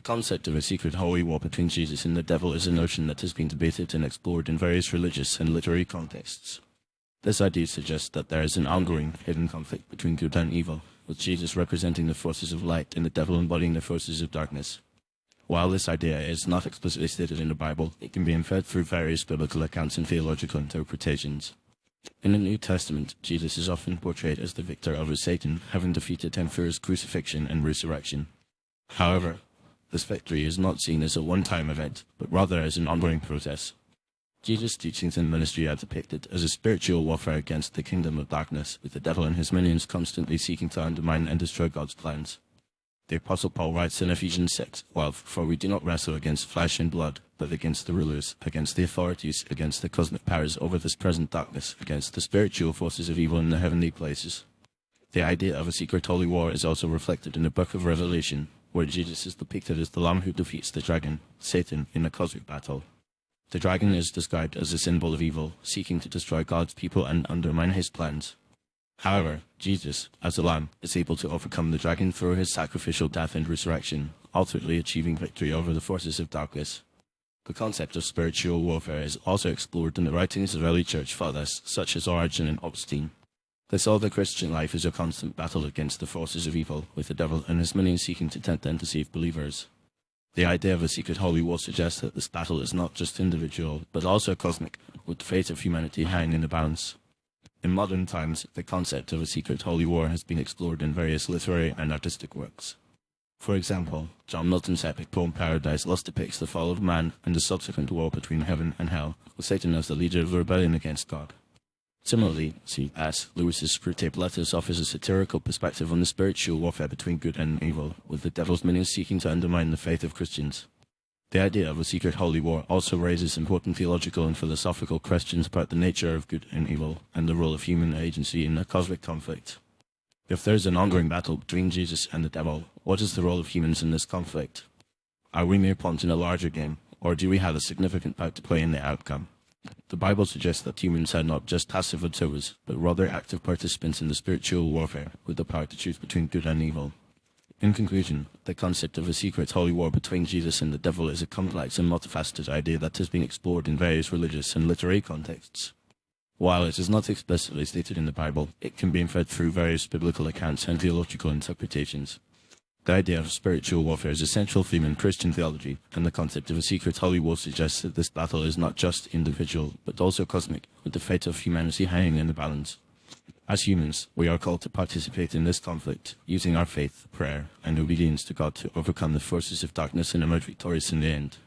concept of a secret holy war between Jesus and the devil is a notion that has been debated and explored in various religious and literary contexts. This idea suggests that there is an ongoing, hidden conflict between good and evil, with Jesus representing the forces of light and the devil embodying the forces of darkness. While this idea is not explicitly stated in the Bible, it can be inferred through various biblical accounts and theological interpretations. In the New Testament, Jesus is often portrayed as the victor over Satan, having defeated him through his crucifixion and resurrection. However, this victory is not seen as a one-time event, but rather as an ongoing process. Jesus' teachings and ministry are depicted as a spiritual warfare against the kingdom of darkness, with the devil and his minions constantly seeking to undermine and destroy God's plans. The Apostle Paul writes in Ephesians 6:12, "For we do not wrestle against flesh and blood, but against the rulers, against the authorities, against the cosmic powers over this present darkness, against the spiritual forces of evil in the heavenly places." The idea of a secret holy war is also reflected in the book of Revelation, where Jesus is depicted as the Lamb who defeats the dragon, Satan, in a cosmic battle. The dragon is described as a symbol of evil, seeking to destroy God's people and undermine his plans. However, Jesus, as the Lamb, is able to overcome the dragon through his sacrificial death and resurrection, ultimately achieving victory over the forces of darkness. The concept of spiritual warfare is also explored in the writings of early church fathers, such as Origen and Augustine. They saw the Christian life as a constant battle against the forces of evil, with the devil and his minions seeking to tempt and deceive believers. The idea of a secret holy war suggests that this battle is not just individual, but also cosmic, with the fate of humanity hanging in the balance. In modern times, the concept of a secret holy war has been explored in various literary and artistic works. For example, John Milton's epic poem Paradise Lost depicts the fall of man and the subsequent war between heaven and hell, with Satan as the leader of the rebellion against God. Similarly, C.S. Lewis's Screwtape Letters offers a satirical perspective on the spiritual warfare between good and evil, with the devil's minions seeking to undermine the faith of Christians. The idea of a secret holy war also raises important theological and philosophical questions about the nature of good and evil, and the role of human agency in a cosmic conflict. If there is an ongoing battle between Jesus and the devil, what is the role of humans in this conflict? Are we mere pawns in a larger game, or do we have a significant part to play in the outcome? The Bible suggests that humans are not just passive observers, but rather active participants in the spiritual warfare, with the power to choose between good and evil. In conclusion, the concept of a secret holy war between Jesus and the devil is a complex and multifaceted idea that has been explored in various religious and literary contexts. While it is not explicitly stated in the Bible, it can be inferred through various biblical accounts and theological interpretations. The idea of spiritual warfare is a central theme in Christian theology, and the concept of a secret holy war suggests that this battle is not just individual, but also cosmic, with the fate of humanity hanging in the balance. As humans, we are called to participate in this conflict, using our faith, prayer, and obedience to God to overcome the forces of darkness and emerge victorious in the end.